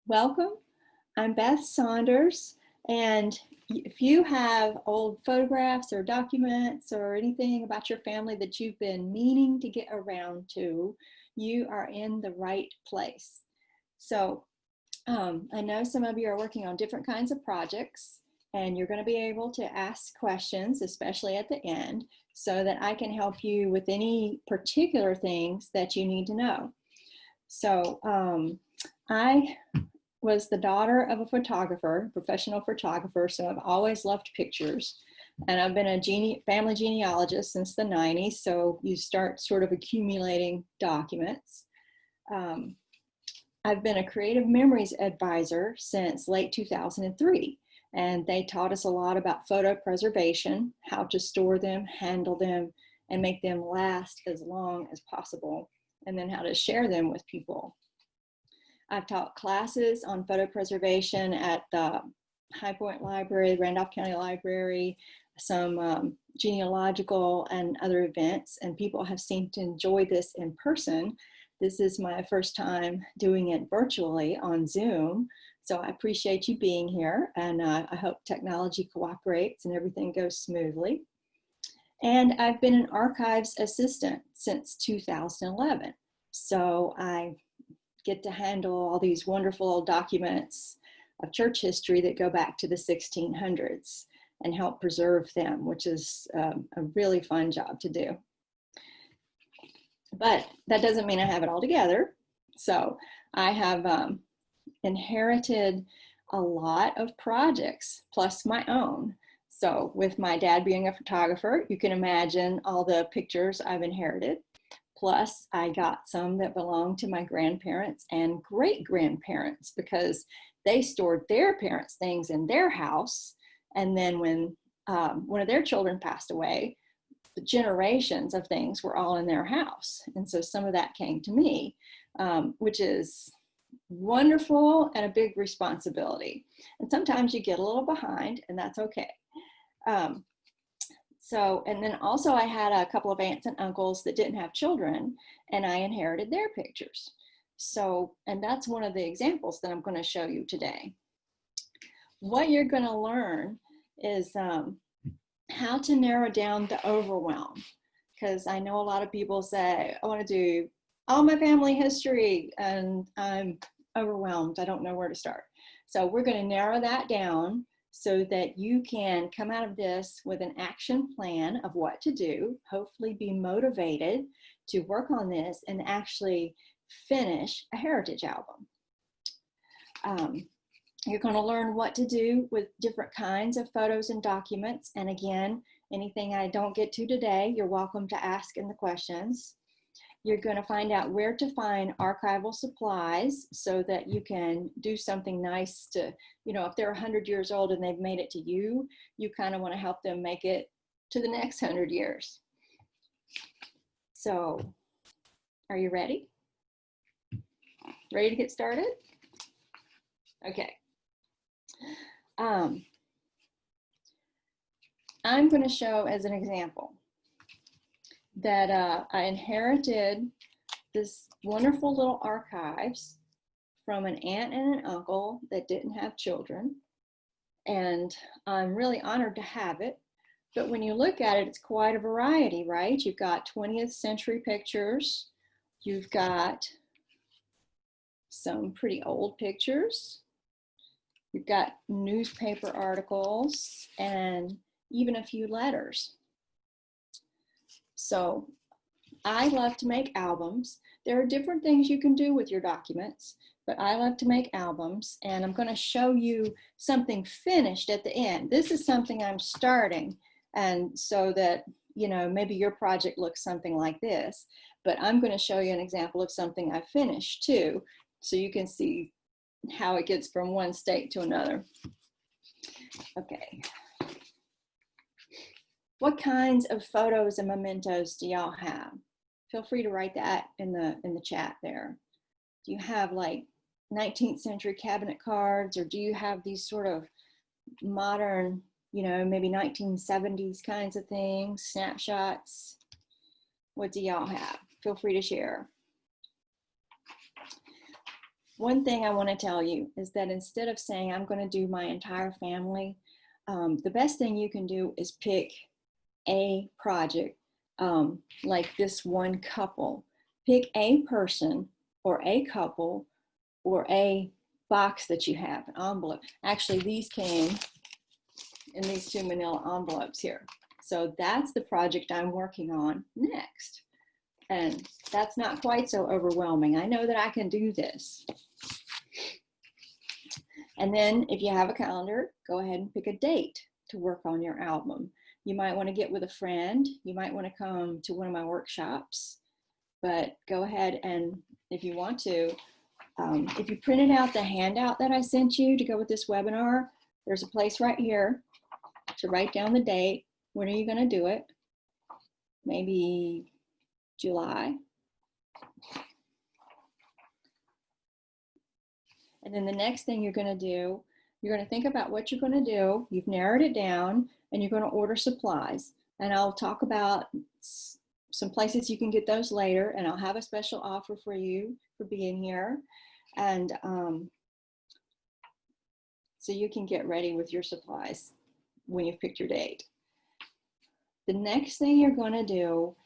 Welcome. I'm Beth Saunders, and if you have old photographs or documents or anything about your family that you've been meaning to get around to, you are in the right place. So I know some of you are working on different kinds of projects, and you're going to be able to ask questions, especially at the end, so that I can help you with any particular things that you need to know. So I was the daughter of a photographer, professional photographer, so I've always loved pictures. And I've been a family genealogist since the 90s, so you start sort of accumulating documents. I've been a creative memories advisor since late 2003, and they taught us a lot about photo preservation, how to store them, handle them, and make them last as long as possible, and then how to share them with people. I've taught classes on photo preservation at the High Point Library, Randolph County Library, some genealogical and other events, and people have seemed to enjoy this in person. This is my first time doing it virtually on Zoom, so I appreciate you being here, and I hope technology cooperates and everything goes smoothly. And I've been an archives assistant since 2011, so I get to handle all these wonderful documents of church history that go back to the 1600s and help preserve them, which is a really fun job to do. But that doesn't mean I have it all together. So I have inherited a lot of projects plus my own. So with my dad being a photographer, you can imagine all the pictures I've inherited. Plus, I got some that belonged to my grandparents and great-grandparents because they stored their parents' things in their house. And then when one of their children passed away, the generations of things were all in their house. And so some of that came to me, which is wonderful and a big responsibility. And sometimes you get a little behind, and that's okay. And then also I had a couple of aunts and uncles that didn't have children, and I inherited their pictures. So, and that's one of the examples that I'm going to show you today. What you're going to learn is how to narrow down the overwhelm, because I know a lot of people say, I want to do all my family history and I'm overwhelmed. I don't know where to start. So we're going to narrow that down so that you can come out of this with an action plan of what to do, hopefully be motivated to work on this and actually finish a heritage album. You're going to learn what to do with different kinds of photos and documents. And again, anything I don't get to today, you're welcome to ask in the questions. You're going to find out where to find archival supplies so that you can do something nice to, if they're 100 years old and they've made it to you, you kind of want to help them make it to the next 100 years. So, are you ready? Ready to get started? Okay. I'm going to show as an example that I inherited this wonderful little archives from an aunt and an uncle that didn't have children. And I'm really honored to have it. But when you look at it, it's quite a variety, right? You've got 20th century pictures. You've got some pretty old pictures. You've got newspaper articles and even a few letters. So I love to make albums. There are different things you can do with your documents, but I love to make albums, and I'm going to show you something finished at the end. This is something I'm starting, and so that, maybe your project looks something like this, but I'm going to show you an example of something I finished too, so you can see how it gets from one state to another. Okay. What kinds of photos and mementos do y'all have? Feel free to write that in the chat there. Do you have like 19th century cabinet cards, or do you have these sort of modern, maybe 1970s kinds of things, snapshots? What do y'all have? Feel free to share. One thing I want to tell you is that instead of saying I'm going to do my entire family, the best thing you can do is pick a project, like this one couple. Pick a person or a couple or a box that you have, an envelope. Actually, these came in these 2 manila envelopes here. So that's the project I'm working on next. And that's not quite so overwhelming. I know that I can do this. And then if you have a calendar, go ahead and pick a date to work on your album. You might want to get with a friend. You might want to come to one of my workshops, but go ahead and if you want to, if you printed out the handout that I sent you to go with this webinar, there's a place right here to write down the date. When are you going to do it? Maybe July. And then the next thing you're going to do, you're going to think about what you're going to do. You've narrowed it down and you're going to order supplies. And I'll talk about some places you can get those later, and I'll have a special offer for you for being here. And so you can get ready with your supplies when you've picked your date. The next thing you're going to do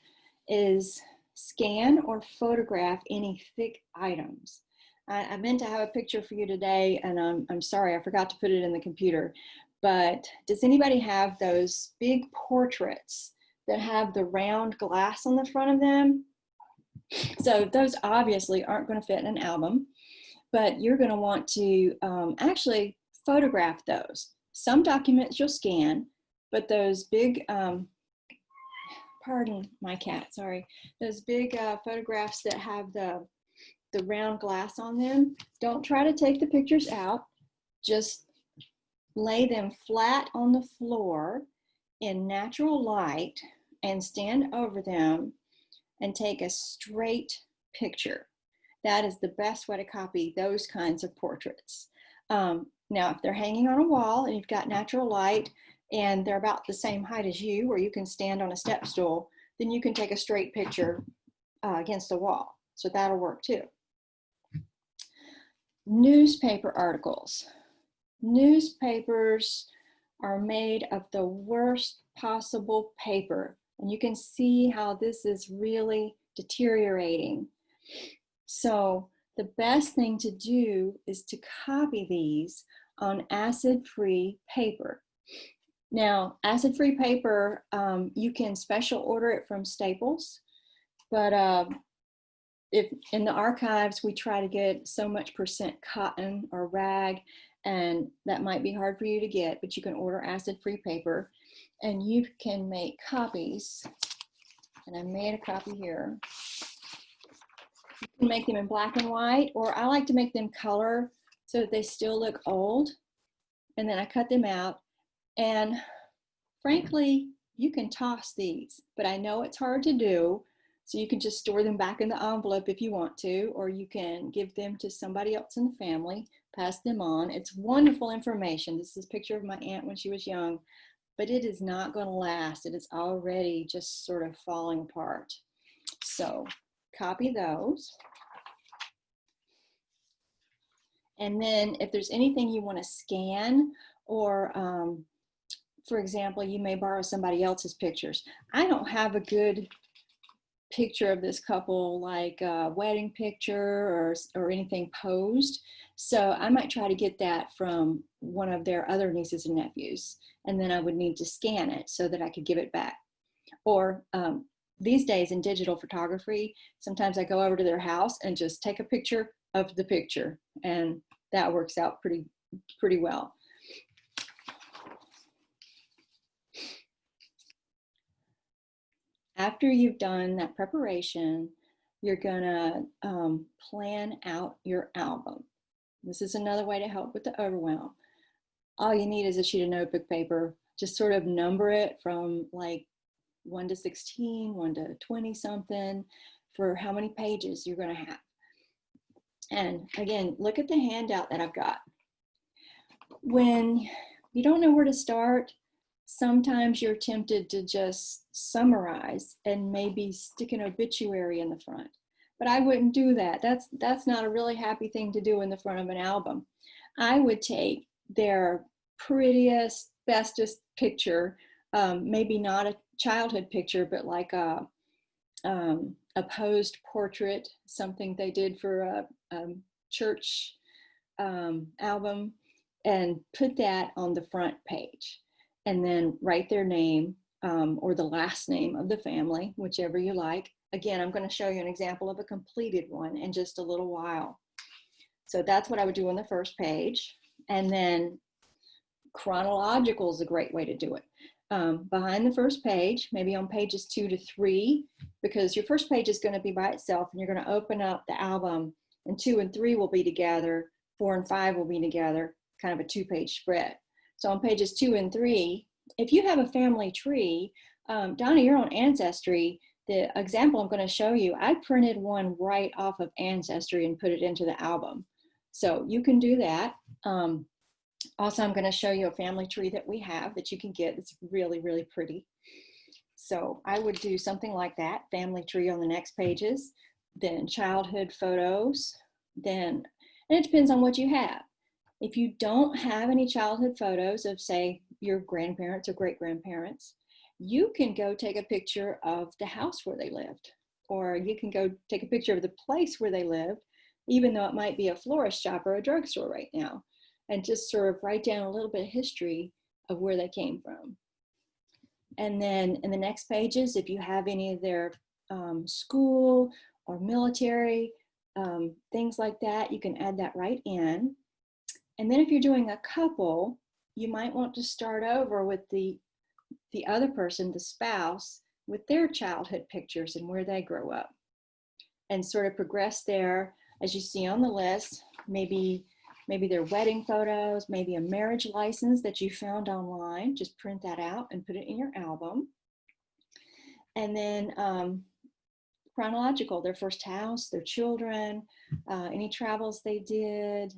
is scan or photograph any thick items. I meant to have a picture for you today, and I'm sorry, I forgot to put it in the computer. But does anybody have those big portraits that have the round glass on the front of them? So those obviously aren't going to fit in an album, but you're going to want to actually photograph those. Some documents you'll scan, but those big, pardon my cat, sorry, those big photographs that have the round glass on them, don't try to take the pictures out. Just lay them flat on the floor in natural light and stand over them and take a straight picture. That is the best way to copy those kinds of portraits. Now, if they're hanging on a wall and you've got natural light and they're about the same height as you, or you can stand on a step stool, then you can take a straight picture against the wall. So that'll work too. Newspaper articles. Newspapers are made of the worst possible paper, and you can see how this is really deteriorating. So the best thing to do is to copy these on acid-free paper. Now, acid-free paper, you can special order it from Staples, but if in the archives we try to get so much % cotton or rag, and that might be hard for you to get, but you can order acid-free paper and you can make copies. And I made a copy here. You can make them in black and white, or I like to make them color so that they still look old. And then I cut them out. And frankly, you can toss these, but I know it's hard to do. So you can just store them back in the envelope if you want to, or you can give them to somebody else in the family, pass them on. It's wonderful information. This is a picture of my aunt when she was young, but it is not going to last. It is already just sort of falling apart. So copy those. And then if there's anything you want to scan, or for example, you may borrow somebody else's pictures. I don't have a good picture of this couple, like a wedding picture or anything posed. So I might try to get that from one of their other nieces and nephews. And then I would need to scan it so that I could give it back. Or these days in digital photography, sometimes I go over to their house and just take a picture of the picture. And that works out pretty well. After you've done that preparation, you're gonna plan out your album. This is another way to help with the overwhelm. All you need is a sheet of notebook paper. Just sort of number it from like 1 to 16, 1 to 20 something for how many pages you're gonna have. And again, look at the handout that I've got. When you don't know where to start, sometimes you're tempted to just summarize and maybe stick an obituary in the front. but I wouldn't do that. That's not a really happy thing to do in the front of an album. I would take their prettiest, bestest picture, maybe not a childhood picture, but like a posed portrait, something they did for a church album, and put that on the front page, and then write their name or the last name of the family, whichever you like. Again, I'm going to show you an example of a completed one in just a little while. So that's what I would do on the first page. And then chronological is a great way to do it. Behind the first page, maybe on pages 2 to 3, because your first page is going to be by itself, and you're going to open up the album, and 2 and 3 will be together, 4 and 5 will be together, kind of a 2-page spread. So on pages 2 and 3, if you have a family tree, Donna, you're on Ancestry. The example I'm going to show you, I printed one right off of Ancestry and put it into the album. So you can do that. Also, I'm going to show you a family tree that we have that you can get. It's really, really pretty. So I would do something like that, family tree on the next pages, then childhood photos, then, and it depends on what you have. If you don't have any childhood photos of, say, your grandparents or great-grandparents, you can go take a picture of the house where they lived, or you can go take a picture of the place where they lived, even though it might be a florist shop or a drugstore right now, and just sort of write down a little bit of history of where they came from. And then in the next pages, if you have any of their school or military, things like that, you can add that right in. And then if you're doing a couple, you might want to start over with the other person, the spouse, with their childhood pictures and where they grow up, and sort of progress there. As you see on the list, maybe their wedding photos, maybe a marriage license that you found online, just print that out and put it in your album. And then chronological, their first house, their children, any travels they did,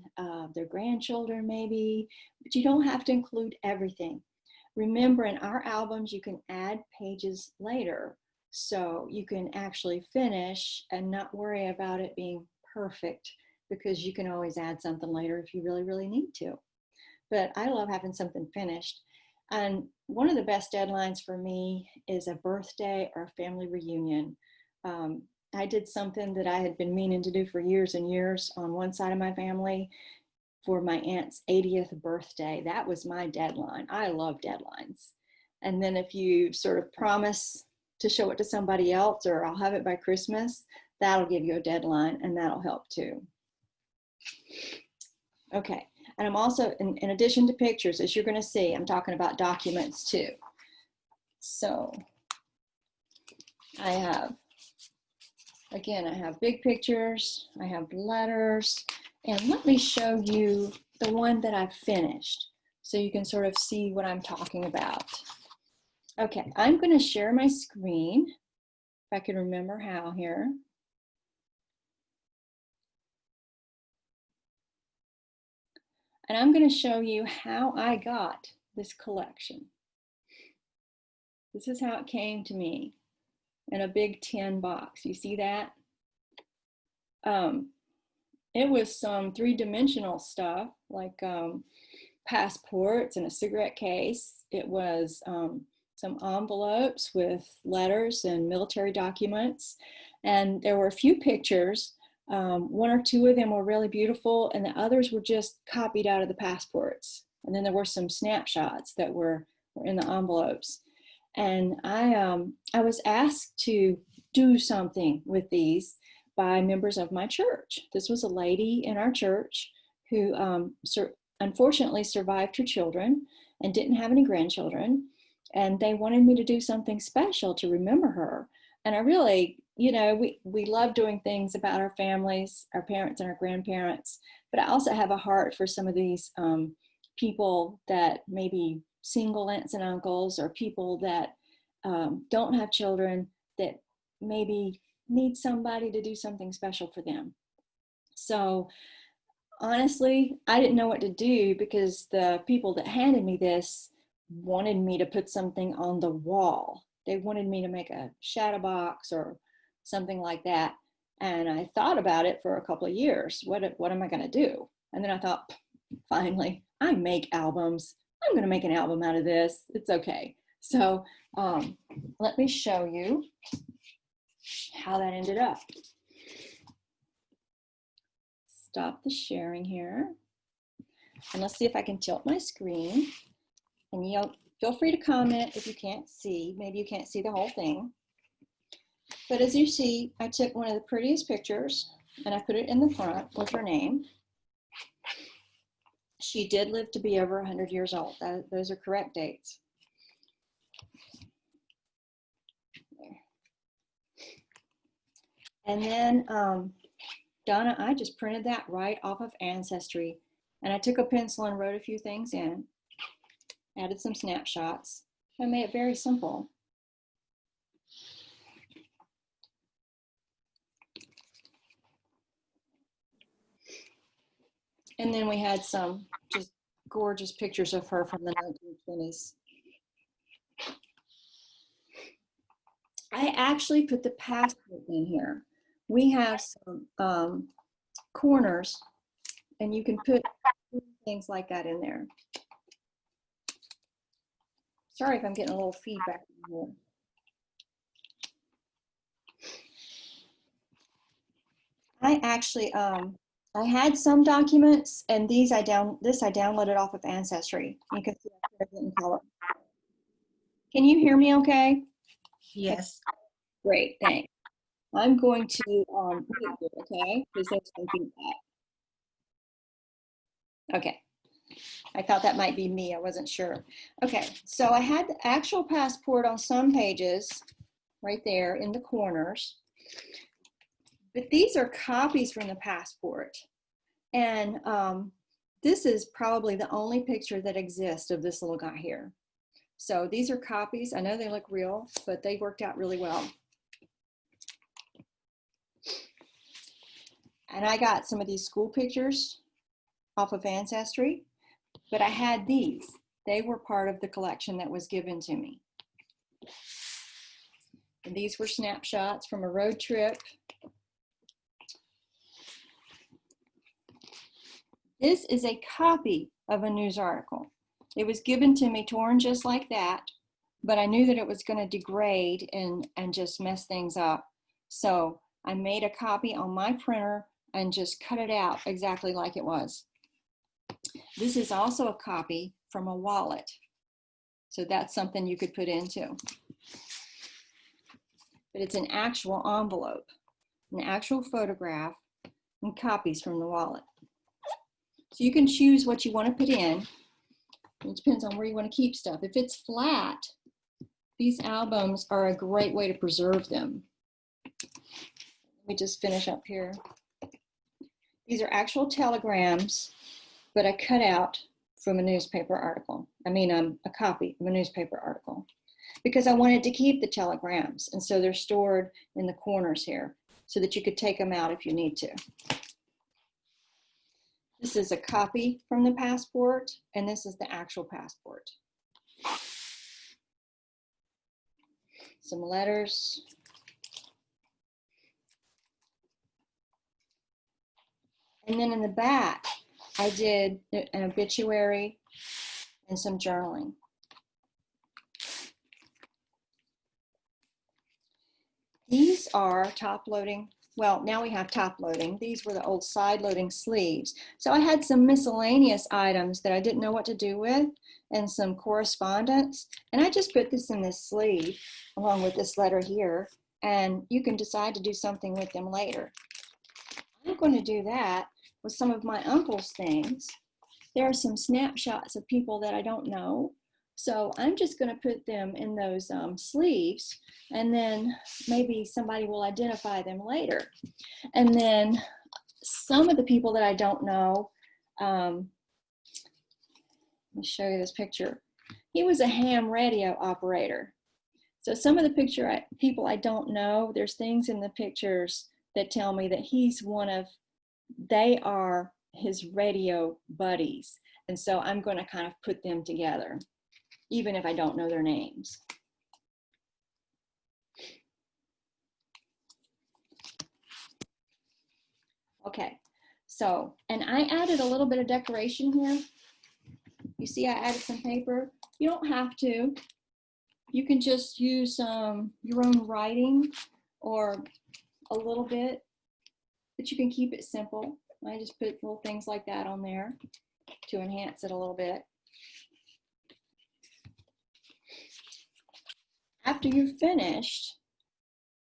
their grandchildren maybe, but you don't have to include everything. Remember, in our albums, you can add pages later, so you can actually finish and not worry about it being perfect, because you can always add something later if you really, really need to. But I love having something finished. And one of the best deadlines for me is a birthday or a family reunion. I did something that I had been meaning to do for years and years on one side of my family for my aunt's 80th birthday. That was my deadline. I love deadlines. And then if you sort of promise to show it to somebody else, or I'll have it by Christmas, that'll give you a deadline, and that'll help too. Okay, and I'm also, in addition to pictures, as you're going to see, I'm talking about documents too. So I have, again, I have big pictures, I have letters, and let me show you the one that I've finished so you can sort of see what I'm talking about. Okay, I'm going to share my screen, if I can remember how here. And I'm going to show you how I got this collection. This is how it came to me in a big tin box. You see that? It was some 3-dimensional stuff, like passports and a cigarette case. It was some envelopes with letters and military documents. And there were a few pictures. 1 or 2 of them were really beautiful, and the others were just copied out of the passports. And then there were some snapshots that were in the envelopes. And I was asked to do something with these by members of my church. This was a lady in our church who unfortunately survived her children and didn't have any grandchildren. And they wanted me to do something special to remember her. And I really, you know, we love doing things about our families, our parents and our grandparents, but I also have a heart for some of these people that maybe single aunts and uncles, or people that don't have children, that maybe need somebody to do something special for them. So honestly, I didn't know what to do, because the people that handed me this wanted me to put something on the wall. They wanted me to make a shadow box or something like that. And I thought about it for a couple of years. What am I going to do? And then I thought, finally, I make albums. I'm going to make an album out of this. It's okay. So let me show you how that ended up. Stop the sharing here. And let's see if I can tilt my screen. And you'll feel free to comment if you can't see. Maybe you can't see the whole thing. But as you see, I took one of the prettiest pictures and I put it in the front with her name. She did live to be over 100 years old. Those are correct dates. And then Donna, I just printed that right off of Ancestry. And I took a pencil and wrote a few things in, added some snapshots. I made it very simple. And then we had some just gorgeous pictures of her from the 1920s. I actually put the passport in here. We have some corners, and you can put things like that in there. Sorry if I'm getting a little feedback here. I actually, I had some documents, and this I downloaded off of Ancestry. You can see it in color. Can you hear me okay? Yes. Great, thanks. I'm going to mute you, okay? Because there's some feedback. Okay. I thought that might be me. I wasn't sure. Okay, so I had the actual passport on some pages right there in the corners. But these are copies from the passport. And this is probably the only picture that exists of this little guy here. So these are copies. I know they look real, but they worked out really well. And I got some of these school pictures off of Ancestry, but I had these. They were part of the collection that was given to me. And these were snapshots from a road trip. This is a copy of a news article. It was given to me torn just like that, but I knew that it was going to degrade and just mess things up. So I made a copy on my printer and just cut it out exactly like it was. This is also a copy from a wallet. So that's something you could put into. But it's an actual envelope, an actual photograph, and copies from the wallet. So you can choose what you want to put in. It depends on where you want to keep stuff. If it's flat, these albums are a great way to preserve them. Let me just finish up here. These are actual telegrams, but I cut out from a newspaper article. I mean, a copy of a newspaper article, because I wanted to keep the telegrams. And so they're stored in the corners here so that you could take them out if you need to. This is a copy from the passport, and this is the actual passport. Some letters. And then in the back, I did an obituary and some journaling. These are top loading. Well, now we have top loading. These were the old side loading sleeves. So I had some miscellaneous items that I didn't know what to do with and some correspondence. And I just put this in this sleeve along with this letter here. And you can decide to do something with them later. I'm going to do that with some of my uncle's things. There are some snapshots of people that I don't know. So I'm just going to put them in those sleeves, and then maybe somebody will identify them later. And then some of the people that I don't know, let me show you this picture. He was a ham radio operator. So some of the people I don't know, there's things in the pictures that tell me that he's they are his radio buddies. And so I'm going to kind of put them together, even if I don't know their names. Okay, so, and I added a little bit of decoration here. You see I added some paper. You don't have to. You can just use your own writing or a little bit, but you can keep it simple. I just put little things like that on there to enhance it a little bit. After you've finished,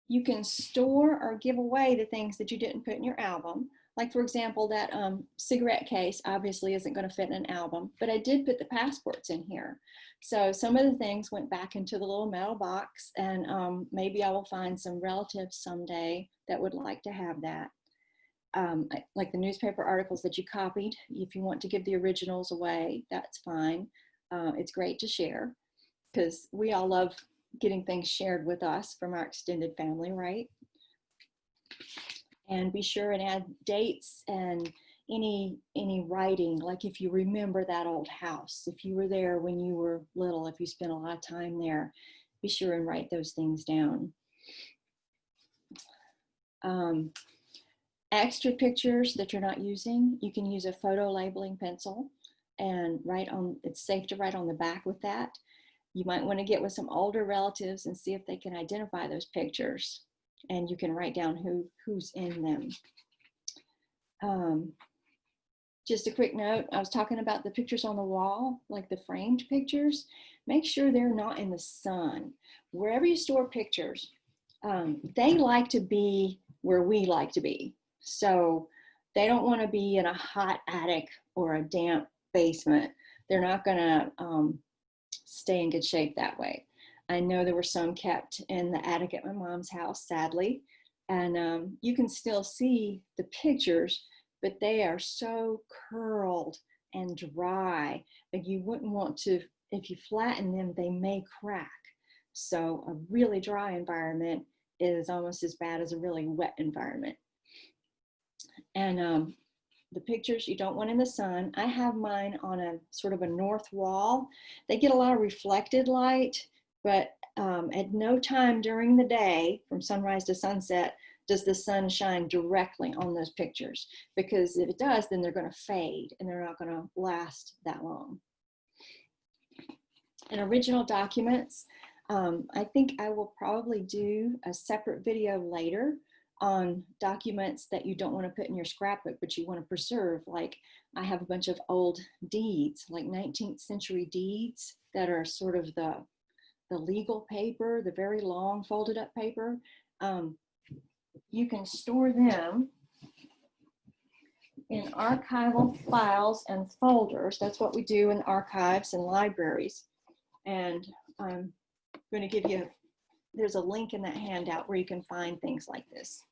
you can store or give away the things that you didn't put in your album. Like, for example, that cigarette case obviously isn't going to fit in an album, but I did put the passports in here. So some of the things went back into the little metal box, and maybe I will find some relatives someday that would like to have that. Like the newspaper articles that you copied, if you want to give the originals away, that's fine. It's great to share because we all love getting things shared with us from our extended family, right? And be sure and add dates and any writing, like if you remember that old house, if you were there when you were little, if you spent a lot of time there, be sure and write those things down. Extra pictures that you're not using, you can use a photo labeling pencil and write on, it's safe to write on the back with that. You might want to get with some older relatives and see if they can identify those pictures, and you can write down who's in them. Just a quick note, I was talking about the pictures on the wall, like the framed pictures. Make sure they're not in the sun. Wherever you store pictures, they like to be where we like to be. So they don't want to be in a hot attic or a damp basement. They're not going to stay in good shape that way. I know there were some kept in the attic at my mom's house, sadly, and you can still see the pictures, but they are so curled and dry that you wouldn't want to, if you flatten them, they may crack. So a really dry environment is almost as bad as a really wet environment. And the pictures you don't want in the sun. I have mine on a sort of a north wall. They get a lot of reflected light, but at no time during the day, from sunrise to sunset, does the sun shine directly on those pictures. Because if it does, then they're going to fade and they're not going to last that long. And original documents, I think I will probably do a separate video later on documents that you don't want to put in your scrapbook, but you want to preserve. Like I have a bunch of old deeds, like 19th century deeds that are sort of the legal paper, the very long folded up paper. You can store them in archival files and folders. That's what we do in archives and libraries. And I'm going to give you, there's a link in that handout where you can find things like this.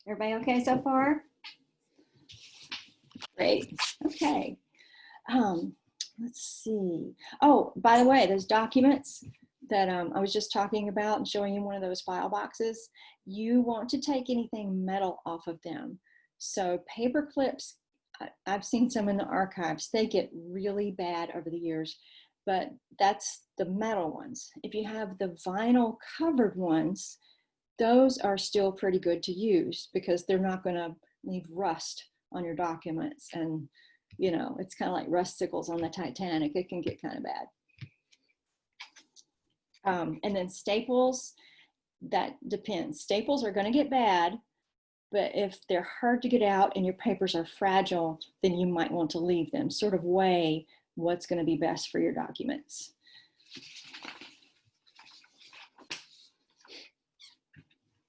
Everybody okay so far? Great. Okay. Let's see. Oh, by the way, those documents that I was just talking about and showing you one of those file boxes, you want to take anything metal off of them. So paper clips, I've seen some in the archives. They get really bad over the years, but that's the metal ones. If you have the vinyl covered ones, those are still pretty good to use because they're not going to leave rust on your documents. And, you know, it's kind of like rust sickles on the Titanic. It can get kind of bad. And then staples, that depends. Staples are going to get bad, but if they're hard to get out and your papers are fragile, then you might want to leave them. Sort of weigh what's going to be best for your documents.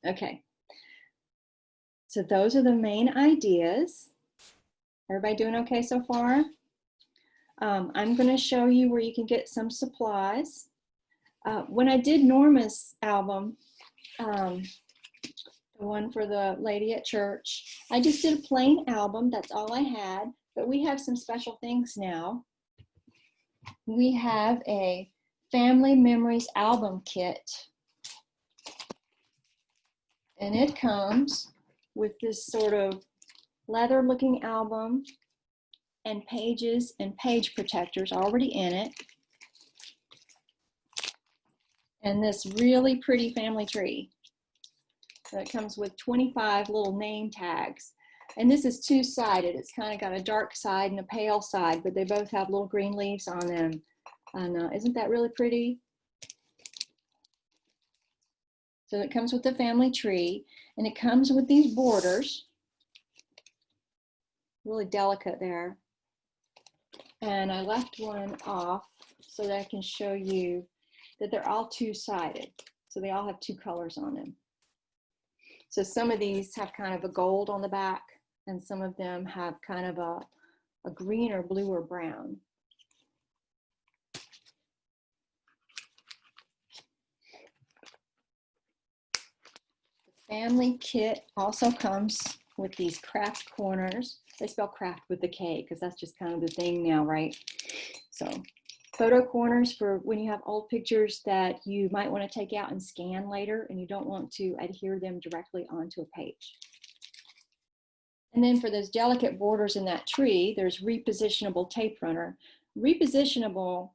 Okay, so those are the main ideas. Everybody doing okay so far? I'm going to show you where you can get some supplies. When I did Norma's album, the one for the lady at church, I just did a plain album. That's all I had, but we have some special things now. We have a Family Memories album kit. And it comes with this sort of leather looking album and pages and page protectors already in it. And this really pretty family tree. So it comes with 25 little name tags. And this is two-sided. It's kind of got a dark side and a pale side, but they both have little green leaves on them. And isn't that really pretty? So it comes with the family tree, and it comes with these borders. Really delicate there. And I left one off so that I can show you that they're all two-sided. So they all have two colors on them. So some of these have kind of a gold on the back, and some of them have kind of a green or blue or brown. The family kit also comes with these craft corners. They spell craft with the K because that's just kind of the thing now, right? So photo corners for when you have old pictures that you might want to take out and scan later and you don't want to adhere them directly onto a page. And then for those delicate borders in that tree, there's repositionable tape runner. Repositionable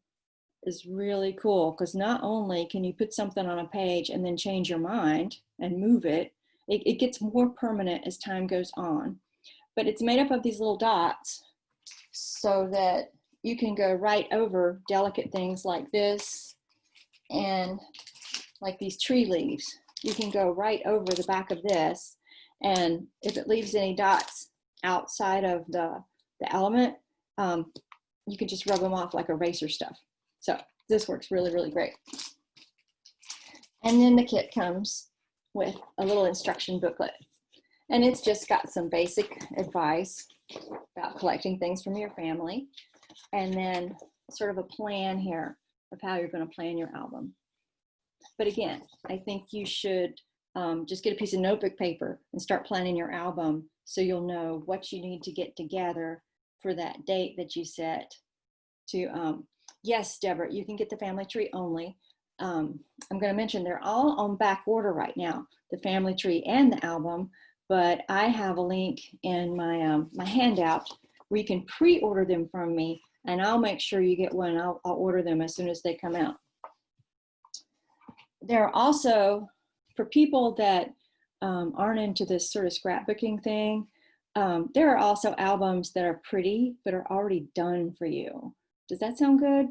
is really cool because not only can you put something on a page and then change your mind and move it, it gets more permanent as time goes on. But it's made up of these little dots so that you can go right over delicate things like this and like these tree leaves. You can go right over the back of this, and if it leaves any dots outside of the element, you can just rub them off like eraser stuff. So this works really, really great. And then the kit comes with a little instruction booklet, and it's just got some basic advice about collecting things from your family, and then sort of a plan here of how you're going to plan your album. But again, I think you should just get a piece of notebook paper and start planning your album so you'll know what you need to get together for that date that you set to, yes, Deborah, you can get the family tree only. I'm going to mention they're all on back order right now, the family tree and the album, but I have a link in my, my handout where you can pre-order them from me, and I'll make sure you get one. I'll order them as soon as they come out. There are also, for people that aren't into this sort of scrapbooking thing, there are also albums that are pretty but are already done for you. Does that sound good?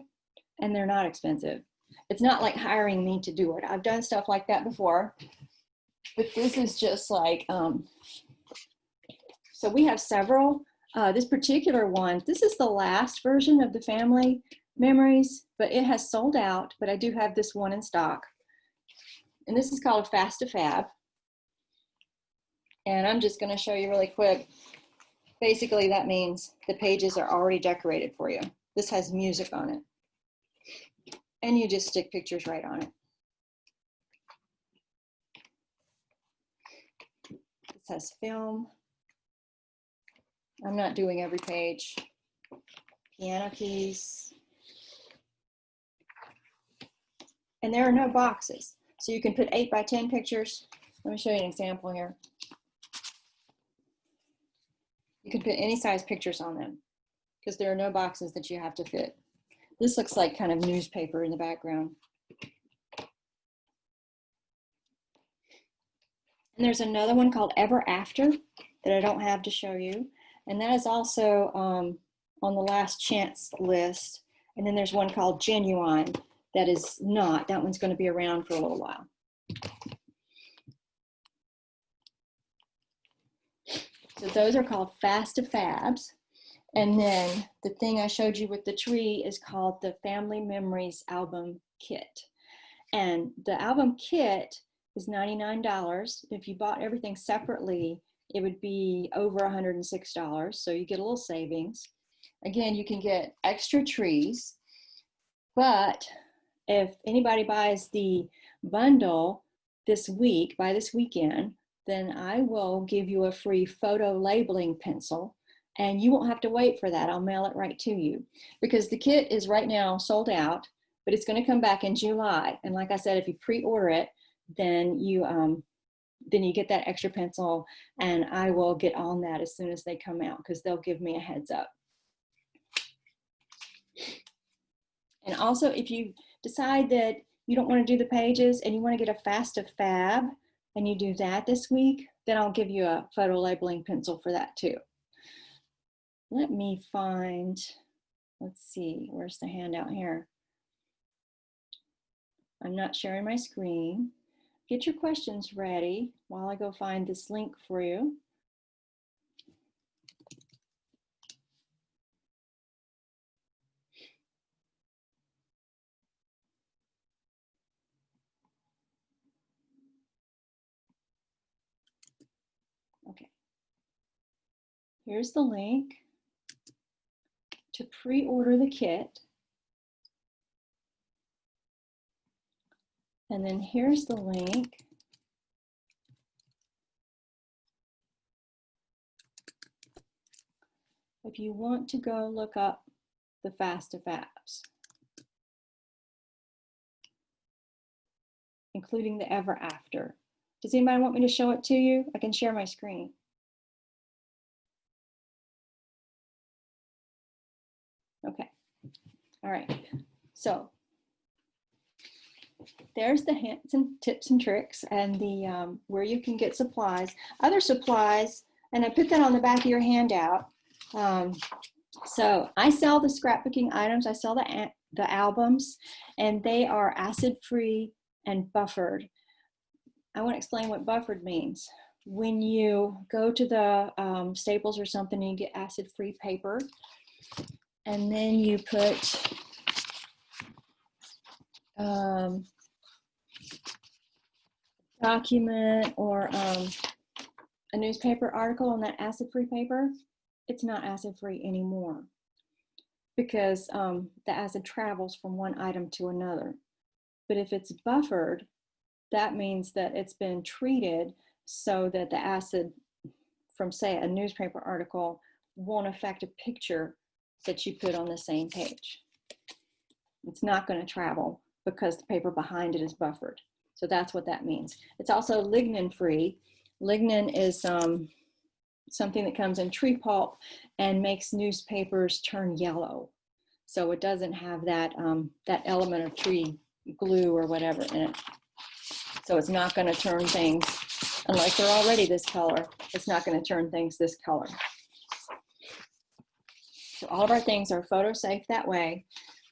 And they're not expensive. It's not like hiring me to do it. I've done stuff like that before, but this is just like, so we have several. This particular one, this is the last version of the family memories, but it has sold out, but I do have this one in stock. And this is called a Fast to Fab. And I'm just going to show you really quick. Basically, that means the pages are already decorated for you. This has music on it. And you just stick pictures right on it. This has film. I'm not doing every page. Piano keys. And there are no boxes. So you can put 8 by 10 pictures. Let me show you an example here. You can put any size pictures on them because there are no boxes that you have to fit. This looks like kind of newspaper in the background. And there's another one called Ever After that I don't have to show you. And that is also on the last chance list. And then there's one called Genuine that is not. That one's going to be around for a little while. So those are called Fast to Fabs. And then the thing I showed you with the tree is called the Family Memories Album Kit. And the album kit is $99. If you bought everything separately, it would be over $106. So you get a little savings. Again, you can get extra trees, but if anybody buys the bundle this week, by this weekend, then I will give you a free photo labeling pencil, and you won't have to wait for that. I'll mail it right to you because the kit is right now sold out, but it's going to come back in July. And like I said, if you pre-order it, then you get that extra pencil, and I will get on that as soon as they come out because they'll give me a heads up. And also, if you decide that you don't want to do the pages and you want to get a Fast to Fab and you do that this week, then I'll give you a photo labeling pencil for that too. Let me find, let's see, where's the handout here? I'm not sharing my screen. Get your questions ready while I go find this link for you. Okay. Here's the link to pre-order the kit. And then here's the link if you want to go look up the FASTA apps, including the ever after. Does anybody want me to show it to you? I can share my screen. Okay. All right. So there's the hints and tips and tricks and the where you can get supplies. Other supplies, and I put that on the back of your handout. So I sell the scrapbooking items. I sell the albums, and they are acid-free and buffered. I want to explain what buffered means. When you go to the Staples or something and you get acid-free paper, and then you put document or a newspaper article on that acid-free paper, it's not acid-free anymore because the acid travels from one item to another. But if it's buffered, that means that it's been treated so that the acid from, say, a newspaper article won't affect a picture that you put on the same page. It's not going to travel because the paper behind it is buffered. So that's what that means. It's also lignin-free. Lignin is something that comes in tree pulp and makes newspapers turn yellow. So it doesn't have that, that element of tree glue or whatever in it. So it's not going to turn things, unless they're already this color, it's not going to turn things this color. So all of our things are photo safe that way.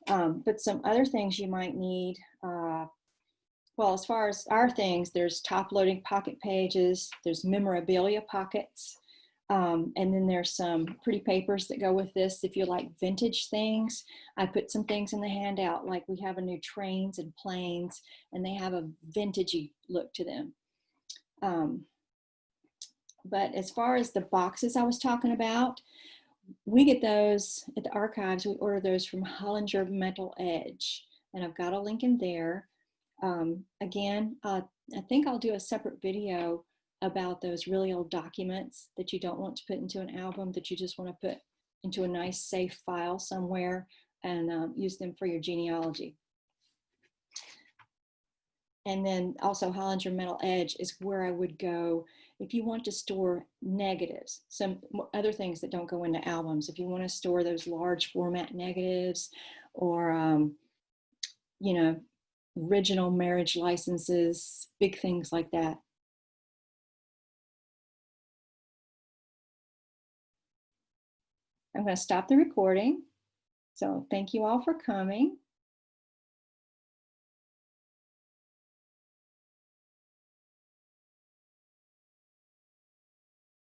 But some other things you might need, well, as far as our things, there's top-loading pocket pages, there's memorabilia pockets, and then there's some pretty papers that go with this. If you like vintage things, I put some things in the handout, like we have a new trains and planes, and they have a vintagey look to them. But as far as the boxes I was talking about, we get those at the archives. We order those from Hollinger Metal Edge, and I've got a link in there. Again, I think I'll do a separate video about those really old documents that you don't want to put into an album, that you just want to put into a nice safe file somewhere and use them for your genealogy. And then also Hollinger Metal Edge is where I would go if you want to store negatives, some other things that don't go into albums. If you want to store those large format negatives or, you know, original marriage licenses, big things like that. I'm going to stop the recording. So thank you all for coming.